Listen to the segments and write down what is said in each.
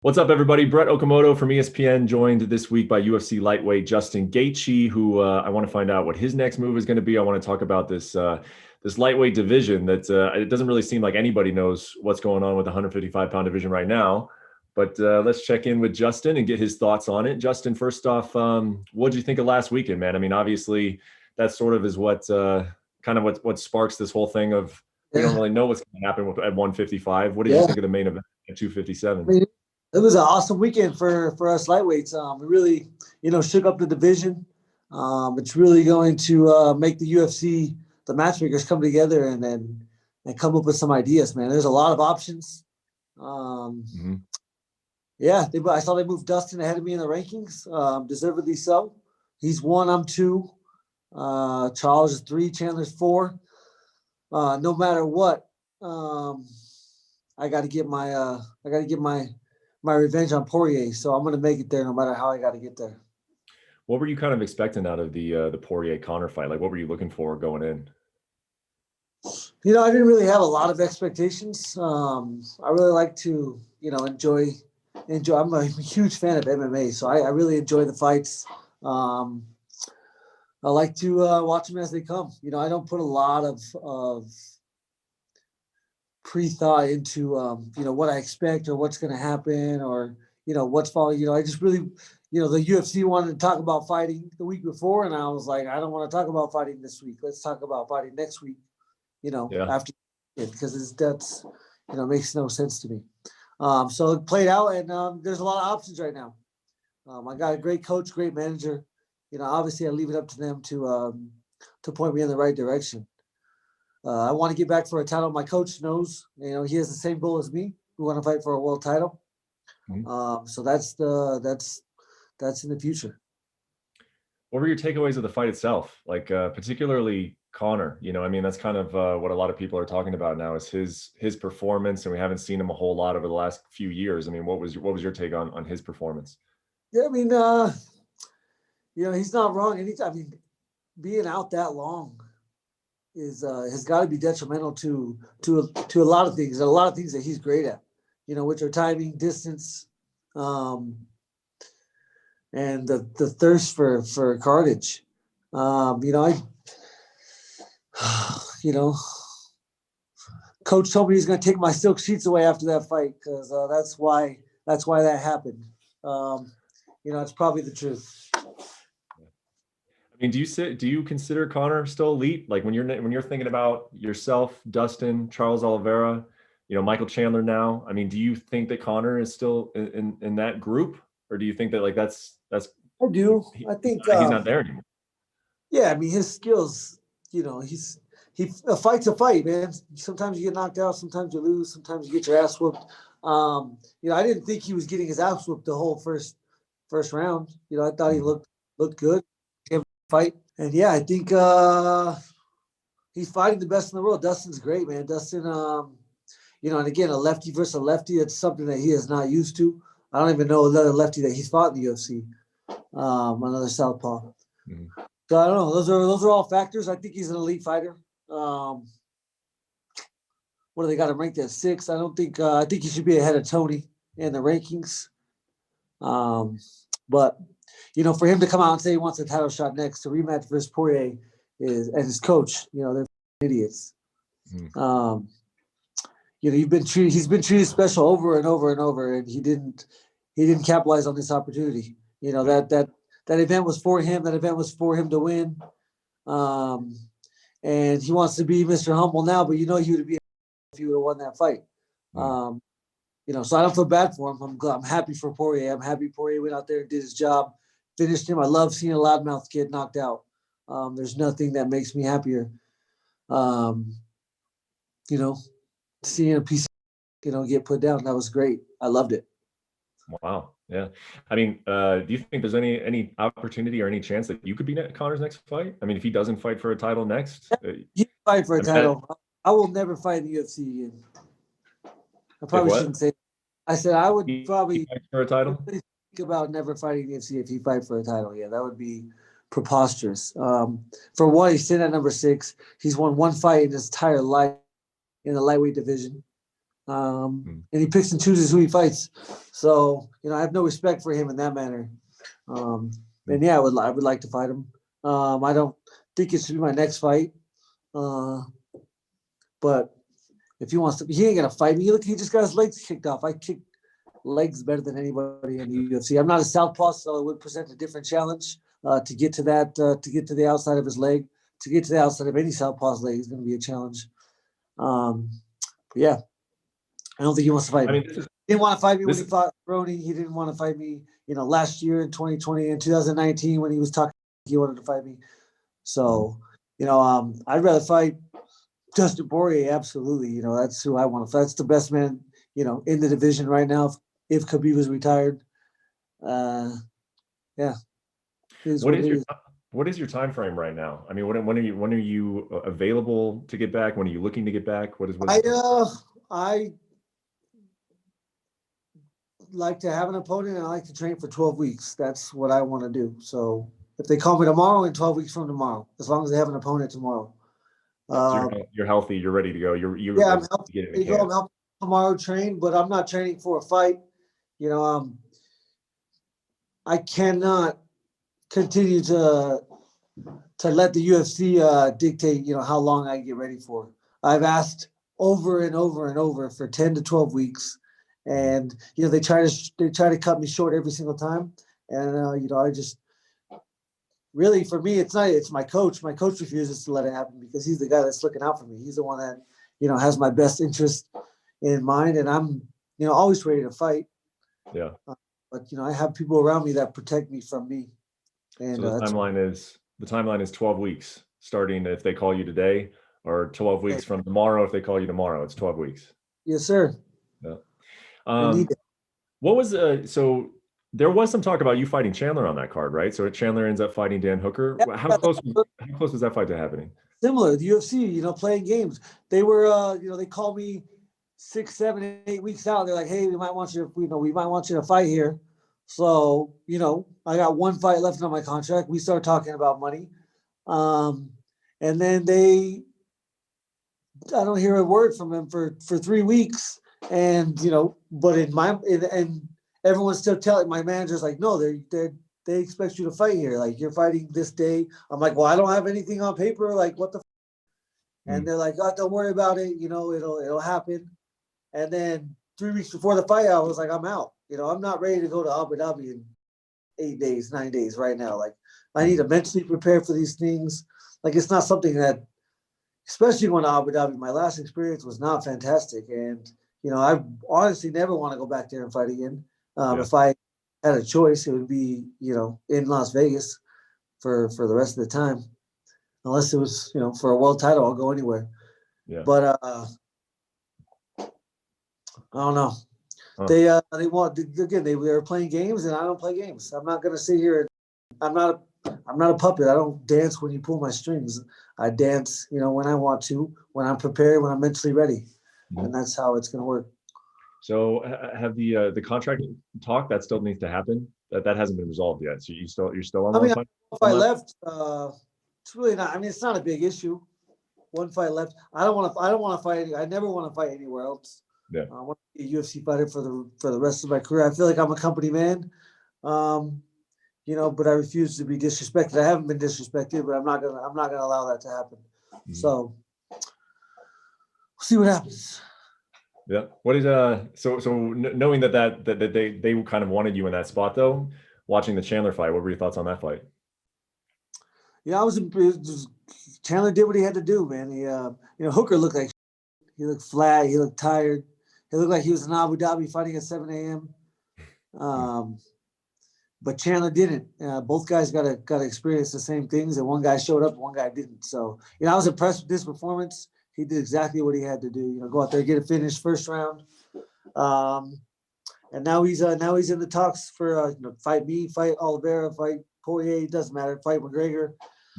What's up, everybody? Brett Okamoto from ESPN, joined this week by UFC lightweight Justin Gaethje, who I want to find out what his next move is going to be. I want to talk about this lightweight division that it doesn't really seem like anybody knows what's going on with the 155-pound division right now. But let's check in with Justin and get his thoughts on it. Justin, first off, what did you think of last weekend, man? I mean, obviously, that sort of is what what sparks this whole thing of we don't really know what's going to happen at 155. What did you think of the main event at 257? It was an awesome weekend for us lightweights. We really, shook up the division. It's really going to make the UFC, the matchmakers, come together and come up with some ideas, man. There's a lot of options. Yeah, I saw they moved Dustin ahead of me in the rankings, deservedly so. He's 1, I'm 2. Charles is 3, Chandler's 4. No matter what, I got to get my revenge on Poirier, so I'm going to make it there no matter how I got to get there. What were you kind of expecting out of the Poirier-Conor fight? Like, what were you looking for going in? I didn't really have a lot of expectations. I really like to, enjoy. I'm a huge fan of MMA, so I really enjoy the fights. I like to watch them as they come. I don't put a lot of pre-thought into what I expect or what's going to happen or what's following. I just really the UFC wanted to talk about fighting the week before, and I was like, I don't want to talk about fighting this week. Let's talk about fighting next week. After it, because that's makes no sense to me. So it played out, and there's a lot of options right now. I got a great coach, great manager. Obviously I leave it up to them to point me in the right direction. I want to get back for a title. My coach knows, he has the same goal as me. We want to fight for a world title. So that's in the future. What were your takeaways of the fight itself? Like, particularly Conor, I mean, that's kind of what a lot of people are talking about now is his performance, and we haven't seen him a whole lot over the last few years. I mean, what was your take on his performance? Yeah, I mean, he's not wrong. Being out that long has got to be detrimental to a lot of things. A lot of things that he's great at, which are timing, distance, and the thirst for carnage. Coach told me he's going to take my silk sheets away after that fight because that's why that happened. It's probably the truth. I mean, do you consider Conor still elite? Like when you're thinking about yourself, Dustin, Charles Oliveira, Michael Chandler now. I mean, do you think that Conor is still in that group, or do you think that that's? I do. I think he's not there anymore. Yeah, I mean his skills. He a fight's a fight, man. Sometimes you get knocked out, sometimes you lose, sometimes you get your ass whooped. I didn't think he was getting his ass whooped the whole first round. I thought he looked good. Fight, and yeah, I think he's fighting the best in the world. Dustin's great, man. Dustin, and again, a lefty versus a lefty, it's something that he is not used to. I don't even know another lefty that he's fought in the UFC. Another southpaw. So I don't know. Those are all factors. I think he's an elite fighter. What do they got him ranked at 6? I don't think. I think he should be ahead of Tony in the rankings. But for him to come out and say he wants a title shot next to rematch versus Poirier and his coach, they're idiots. He's been treated special over and over and over, and he didn't capitalize on this opportunity. That event was for him. That event was for him to win. And he wants to be Mr. Humble now, but he would be if he would have won that fight. So I don't feel bad for him. I'm happy for Poirier. I'm happy Poirier went out there and did his job, finished him. I love seeing a loudmouth kid knocked out. There's nothing that makes me happier. Seeing a piece, get put down. That was great. I loved it. Wow. Yeah. I mean, do you think there's any opportunity or any chance that you could be Conor's next fight? I mean, if he doesn't fight for a title next, he fight for a title. I will never fight in the UFC again. I probably shouldn't say. I said I would probably fight for a title. Think about never fighting the UFC if he fight for a title. Yeah, that would be preposterous. For one, he's sitting at number 6. He's won one fight in his entire life in the lightweight division. And he picks and chooses who he fights. So, I have no respect for him in that manner. And yeah, I would like to fight him. I don't think it should be my next fight. But if he wants to, he ain't gonna fight me. Look, he just got his legs kicked off. I kick legs better than anybody in the UFC. I'm not a southpaw, so it would present a different challenge to get to that, to get to the outside of his leg, to get to the outside of any southpaw's leg is going to be a challenge. But yeah, I don't think he wants to fight me. He didn't want to fight me when he fought Brony. He didn't want to fight me, last year in 2020 and 2019 when he was talking, he wanted to fight me. So, I'd rather fight Dustin Poirier, absolutely. That's who I want to fight. That's the best man, in the division right now. If Khabib was retired, yeah. What is your time frame right now? I mean, when are you available to get back? When are you looking to get back? I like to have an opponent and I like to train for 12 weeks. That's what I want to do. So if they call me tomorrow and 12 weeks from tomorrow, as long as they have an opponent tomorrow. So you're healthy, you're ready to go. I'm healthy. I'm healthy tomorrow, train, but I'm not training for a fight. I cannot continue to let the UFC dictate, how long I get ready for. I've asked over and over and over for 10 to 12 weeks, and they try to cut me short every single time. And I just really, for me, it's my coach. My coach refuses to let it happen because he's the guy that's looking out for me. He's the one that has my best interest in mind, and I'm always ready to fight. Yeah. But I have people around me that protect me from me. And so the timeline is 12 weeks starting if they call you today, or 12 weeks from tomorrow if they call you tomorrow. It's 12 weeks. Yes, sir. Yeah. What was so there was some talk about you fighting Chandler on that card, right? So Chandler ends up fighting Dan Hooker. Yeah, how close was that fight to happening? Similar, the UFC, playing games. They were, they called me 6, 7, 8 weeks out. They're like, hey, we might want you to fight here. So, I got one fight left on my contract. We started talking about money. And then I don't hear a word from them for 3 weeks. And, but and everyone's still telling, my manager's like, no, they expect you to fight here. Like, you're fighting this day. I'm like, well, I don't have anything on paper. Like, what the? And they're like, oh, don't worry about it. It'll happen. And then 3 weeks before the fight, I was like, I'm out. I'm not ready to go to Abu Dhabi in 8 days, 9 days right now. Like, I need to mentally prepare for these things. Like, it's not something that, especially going to Abu Dhabi, my last experience was not fantastic. And, I honestly never want to go back there and fight again. If I had a choice, it would be, in Las Vegas for the rest of the time. Unless it was, for a world title, I'll go anywhere. Yeah. But I don't know. They were playing games, and I don't play games. I'm not gonna sit here. I'm not a puppet. I don't dance when you pull my strings. I dance, when I want to, when I'm prepared, when I'm mentally ready, and that's how it's gonna work. So have the contract talk that still needs to happen? That hasn't been resolved yet. So you're still on one fight? If I left, it's really not. I mean, it's not a big issue. One fight left. I don't want to fight. I never want to fight anywhere else. Yeah. I want to be a UFC fighter for the rest of my career. I feel like I'm a company man, but I refuse to be disrespected. I haven't been disrespected, but I'm not gonna allow that to happen. So we'll see what happens. Yeah. What is so knowing that they kind of wanted you in that spot though, watching the Chandler fight, what were your thoughts on that fight? Yeah, Chandler did what he had to do, man. He Hooker looked like he looked flat, he looked tired. He looked like he was in Abu Dhabi fighting at 7 a.m. But Chandler didn't. Both guys got to experience the same things, and one guy showed up, and one guy didn't. So, I was impressed with this performance. He did exactly what he had to do. Go out there, get a finish first round, and now he's in the talks for fight me, fight Oliveira, fight Poirier. It doesn't matter. Fight McGregor.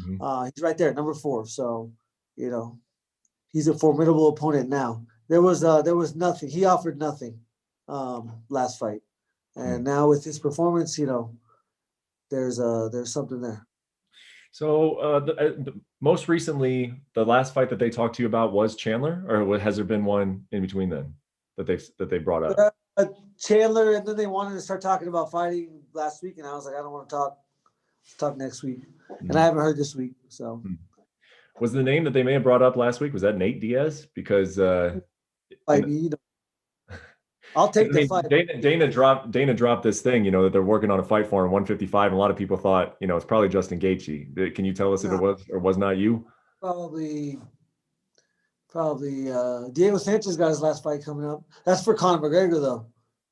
He's right there, number 4. So, he's a formidable opponent now. There was nothing. He offered nothing last fight, and now with his performance, there's something there. So most recently, the last fight that they talked to you about was Chandler, or has there been one in between then? they brought up? Chandler, and then they wanted to start talking about fighting last week, and I was like, I don't want to talk. Talk next week, and I haven't heard this week. So, was the name that they may have brought up last week, was that Nate Diaz? Because I'll take the fight. Dana dropped this thing, that they're working on a fight for him 155, and a lot of people thought, it's probably Justin Gaethje. Can you tell us if it was or was not you? Probably Diego Sanchez got his last fight coming up. That's for Conor McGregor though.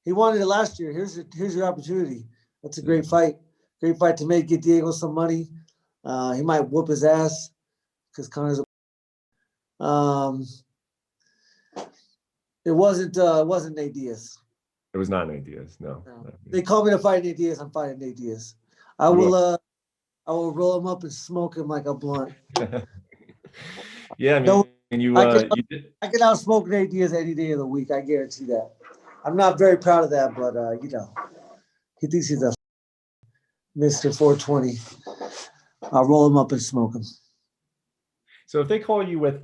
He wanted it last year. Here's your opportunity. That's a great fight. Great fight to get Diego some money. He might whoop his ass because Conor's It wasn't Nate Diaz. It was not Nate Diaz. No. They called me to fight Nate Diaz. I'm fighting Nate Diaz. I will roll him up and smoke him like a blunt. Yeah, I mean, I can outsmoke Nate Diaz any day of the week. I guarantee that. I'm not very proud of that, but he thinks he's a Mr. 420. I'll roll him up and smoke him. So if they call you with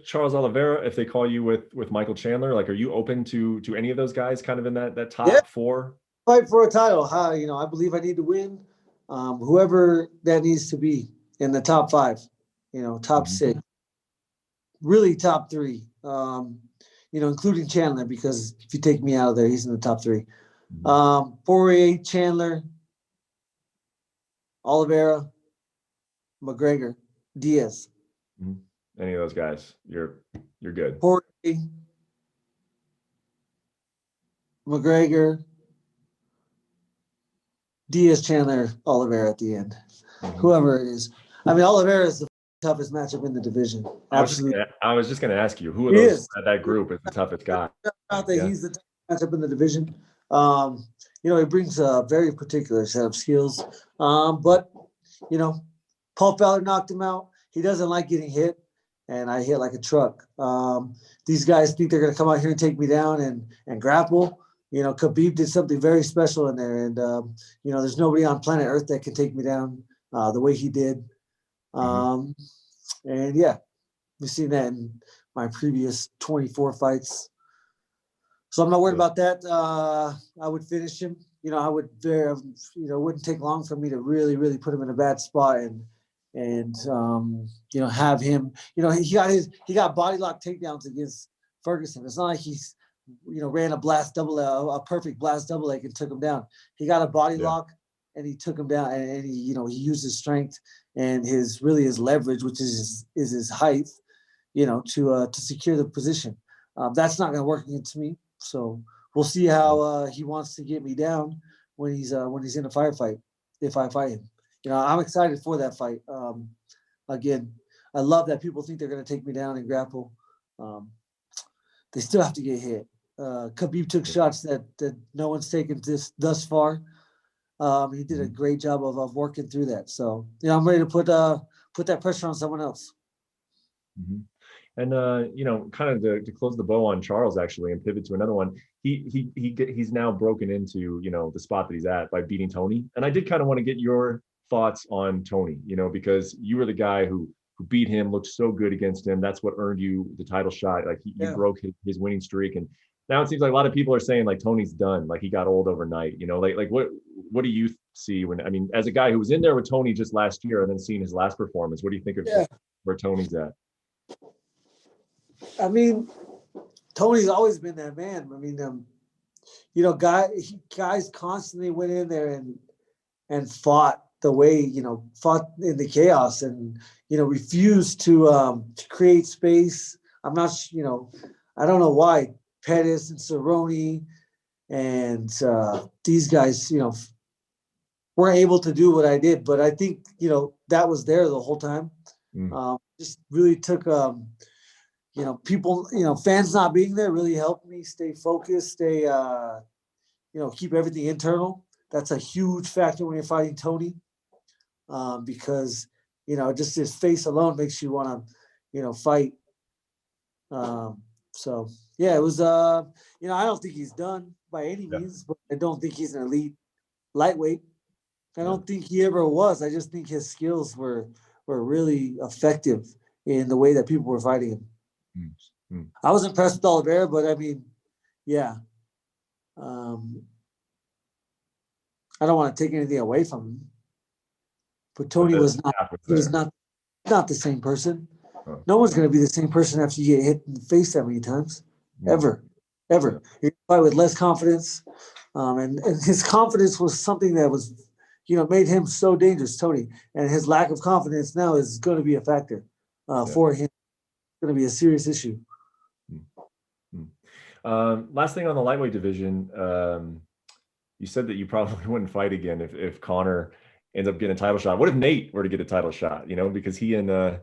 Charles Oliveira, if they call you with Michael Chandler, like, are you open to any of those guys kind of in that top four? Fight for a title. I believe I need to win. Whoever that needs to be in the top five, top six, really top three, including Chandler, because if you take me out of there, he's in the top three. Poirier, Chandler, Oliveira, McGregor, Diaz. Any of those guys, you're good. Poirier, McGregor, Diaz, Chandler, Oliveira at the end. Whoever it is. I mean, Oliveira is the toughest matchup in the division. Absolutely. I was just going to ask you, who of those that group is the toughest guy? He's the toughest matchup in the division. He brings a very particular set of skills. But Paul Fowler knocked him out. He doesn't like getting hit, and I hit like a truck. These guys think they're going to come out here and take me down and grapple. Khabib did something very special in there, and there's nobody on planet Earth that can take me down the way he did. And yeah, we've seen that in my previous 24 fights. So I'm not worried about that. I would finish him. I would it wouldn't take long for me to really, really put him in a bad spot and have him. He got body lock takedowns against Ferguson. It's not like he's ran a perfect blast double leg and took him down. He got a body lock and he took him down, and he used his strength and his leverage, which is his height, to secure the position. That's not going to work against me. So we'll see how he wants to get me down when he's in a firefight, if I fight him. I'm excited for that fight. Again, I love that people think they're going to take me down and grapple. They still have to get hit. Khabib took shots that no one's taken thus far. He did a great job of working through that. So I'm ready to put that pressure on someone else. And kind of to close the bow on Charles, actually, and pivot to another one. He's now broken into the spot that he's at by beating Tony. And I did kind of want to get your thoughts on Tony, because you were the guy who beat him, looked so good against him. That's what earned you the title shot. Like you broke his winning streak, and now it seems like a lot of people are saying like Tony's done, like he got old overnight. Like what do you see as a guy who was in there with Tony just last year and then seeing his last performance? What do you think of where Tony's at? Tony's always been that man. Guys constantly went in there and fought the way, fought in the chaos and, refused to create space. I'm not, I don't know why Pettis and Cerrone and these guys, weren't able to do what I did. But I think, that was there the whole time. Just really took, people, fans not being there really helped me stay focused, keep everything internal. That's a huge factor when you're fighting Tony, because, just his face alone makes you want to, fight. So, yeah, it was, I don't think he's done by any means, but I don't think he's an elite lightweight. I don't think he ever was. I just think his skills were really effective in the way that people were fighting him. I was impressed with Oliveira, but I mean, yeah. I don't want to take anything away from him, but Tony was not. He was not the same person. No one's going to be the same person after you get hit in the face that many times, ever. You're fight with less confidence, and his confidence was something that was, made him so dangerous, Tony. And his lack of confidence now is going to be a factor for him. It's going to be a serious issue. Last thing on the lightweight division, you said that you probably wouldn't fight again if Conor ends up getting a title shot. What if Nate were to get a title shot? Because he and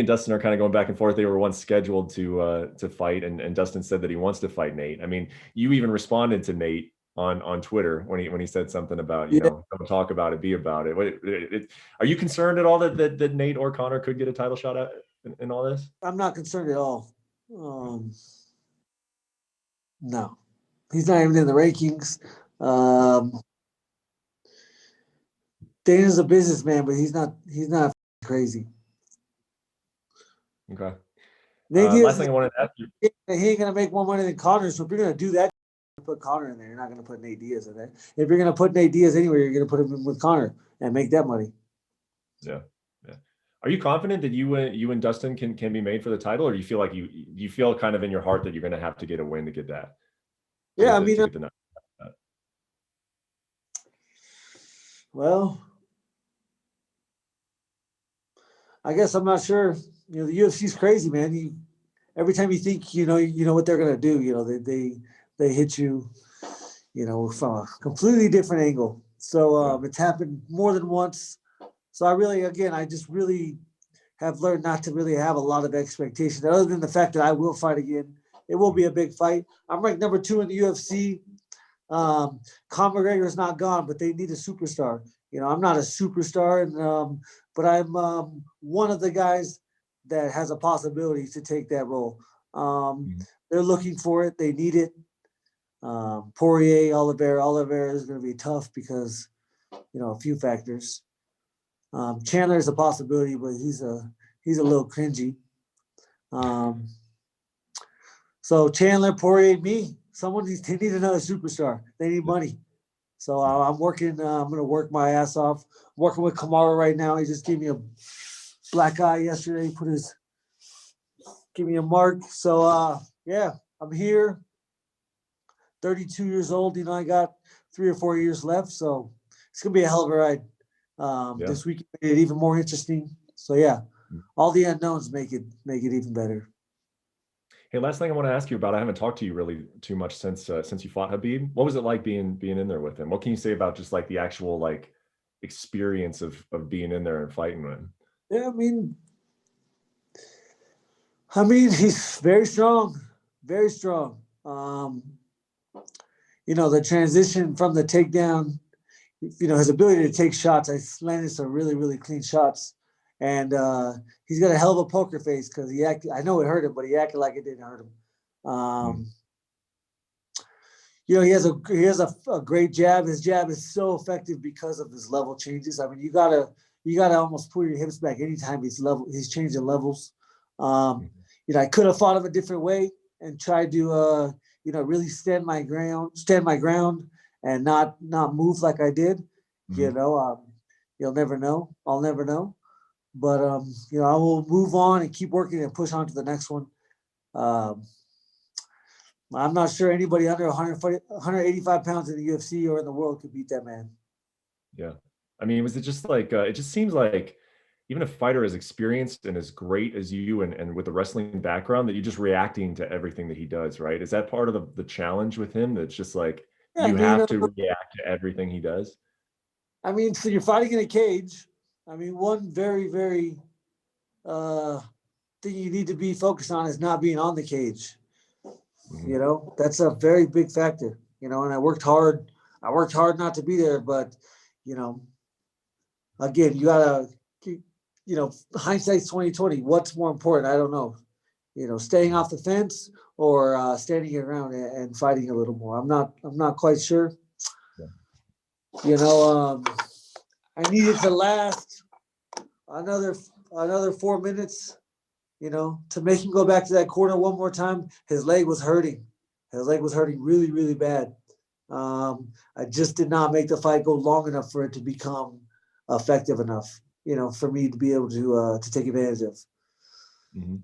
Dustin are kind of going back and forth. They were once scheduled to fight, and Dustin said that he wants to fight Nate. I mean, you even responded to Nate on Twitter when he said something about don't talk about it, be about it. Are you concerned at all that Nate or Conor could get a title shot in all this? I'm not concerned at all. No, he's not even in the rankings. Dana's a businessman, but he's not crazy. Okay. Last thing I wanted to ask you. He ain't gonna make more money than Conor. So if you're gonna do that, put Conor in there. You're not gonna put Nate Diaz in there. If you're gonna put Nate Diaz anywhere, you're gonna put him in with Conor and make that money. Yeah. Are you confident that you and Dustin can be made for the title, or do you feel like you feel kind of in your heart that you're gonna have to get a win to get that? Yeah, well, I guess I'm not sure. The UFC's crazy, man. Every time you think you know what they're gonna do, they hit you, from a completely different angle. So it's happened more than once. So I just really have learned not to really have a lot of expectations, other than the fact that I will fight again. It will be a big fight. I'm ranked number 2 in the UFC. Conor McGregor is not gone, but they need a superstar. I'm not a superstar, but I'm one of the guys that has a possibility to take that role. They're looking for it. They need it. Poirier, Oliveira is going to be tough because, a few factors. Chandler is a possibility, but he's a little cringy. So Chandler, Poirier, me. They need another superstar. They need money. So I'm working. I'm going to work my ass off. I'm working with Kamaru right now. He just gave me a black eye yesterday. Give me a mark. So I'm here. 32 years old. I got 3 or 4 years left. So it's going to be a hell of a ride. This week made it even more interesting. So all the unknowns make it even better. Hey, last thing I want to ask you about. I haven't talked to you really too much since you fought Khabib. What was it like being in there with him? What can you say about just like the actual experience of being in there and fighting with him? Yeah, I mean he's very strong, very strong. The transition from the takedown, his ability to take shots. I landed some really, really clean shots. And he's got a hell of a poker face because I know it hurt him, but he acted like it didn't hurt him. He has a great jab. His jab is so effective because of his level changes. I mean, you gotta almost pull your hips back anytime he's changing levels. I could have fought him a different way and tried to really stand my ground and not move like I did. You'll never know. I'll never know. But I will move on and keep working and push on to the next one. I'm not sure anybody under 185 pounds in the UFC or in the world could beat that man. Yeah. I mean, was it just like, it just seems like even a fighter as experienced and as great as you and with a wrestling background, that you're just reacting to everything that he does, right? Is that part of the challenge with him? That's just like, you have to react to everything he does? I mean, so you're fighting in a cage. I mean, one very, very thing you need to be focused on is not being on the cage. That's a very big factor, and I worked hard. Not to be there, but, again, you gotta, hindsight's 2020. What's more important? I don't know. Staying off the fence or standing around and fighting a little more. I'm not quite sure. I needed to last another 4 minutes to make him go back to that corner one more time. His leg was hurting. His leg was hurting really, really bad. I just did not make the fight go long enough for it to become effective enough, for me to be able to take advantage of.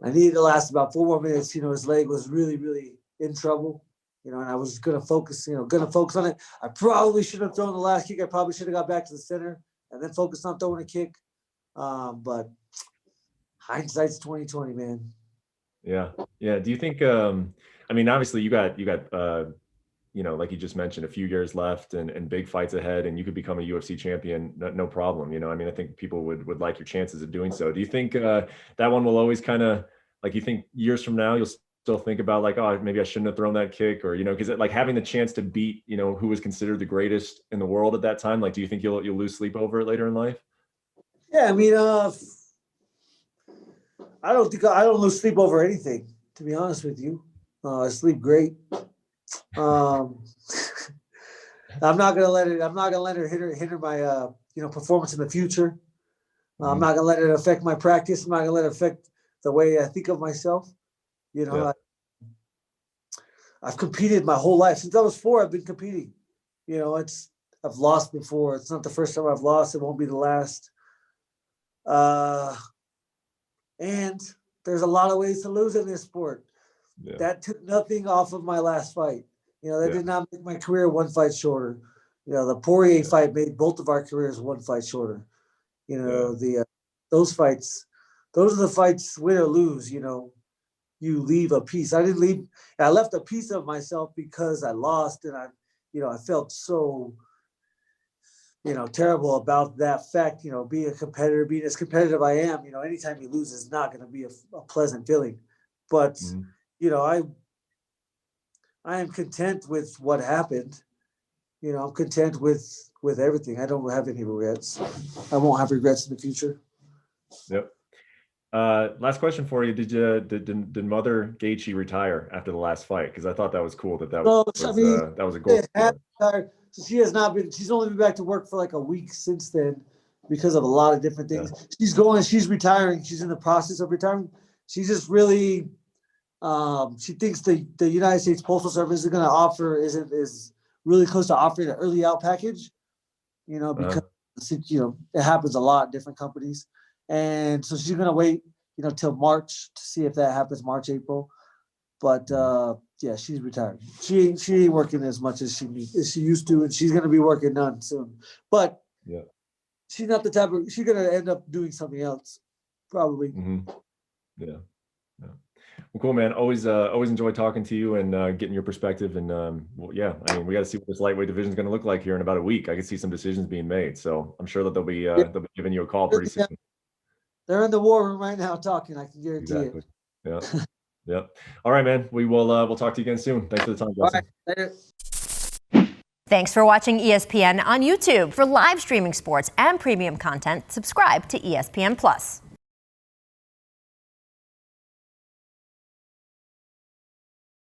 I needed to last about 4 more minutes. His leg was really, really in trouble. And I was gonna focus on it. I probably should have thrown the last kick. I probably should have got back to the center and then focused on throwing a kick. But hindsight's 2020, man. Yeah. Do you think? Obviously, you got like you just mentioned, a few years left and big fights ahead, and you could become a UFC champion, no problem. I think people would like your chances of doing so. Do you think that one will always kind of, like, you think years from now you'll still think about, like, oh, maybe I shouldn't have thrown that kick, or because like having the chance to beat who was considered the greatest in the world at that time, like, do you think you'll lose sleep over it later in life? Yeah, I don't lose sleep over anything, to be honest with you. I sleep great. I'm not gonna let it hinder my performance in the future. I'm not gonna let it affect my practice. I'm not gonna let it affect the way I think of myself. I've competed my whole life. Since I was 4, I've been competing. I've lost before. It's not the first time I've lost. It won't be the last. And there's a lot of ways to lose in this sport. Yeah. That took nothing off of my last fight. That did not make my career one fight shorter. The Poirier fight made both of our careers one fight shorter. Those fights, those are the fights, win or lose. You leave a piece. I didn't leave. I left a piece of myself because I lost, and I felt so, terrible about that fact. Being a competitor, being as competitive I am, anytime you lose is not going to be a pleasant feeling. But I am content with what happened. I'm content with everything. I don't have any regrets. I won't have regrets in the future. Yep. Last question for you. Did Mother Gaethje retire after the last fight? Because I thought that was cool. That was a goal. So she has not been. She's only been back to work for like a week since then, because of a lot of different things. Yeah. She's retiring. She's in the process of retiring. She's just really. She thinks the United States Postal Service is really close to offering an early out package. Because it happens a lot in different companies. And so she's going to wait, till March to see if that happens, March, April. But she's retired. She ain't working as much as she used to, and she's going to be working none soon. But she's not the type of, she's going to end up doing something else, probably. Mm-hmm. Yeah. Well, cool, man. Always enjoy talking to you and getting your perspective. And we got to see what this lightweight division is going to look like here in about a week. I can see some decisions being made, so I'm sure that they'll be giving you a call pretty soon. They're in the war room right now talking. I can guarantee it. Yeah. Yeah. All right, man. We'll talk to you again soon. Thanks for the time, Justin. All right. Later. Thanks for watching ESPN on YouTube. For live streaming sports and premium content, subscribe to ESPN+.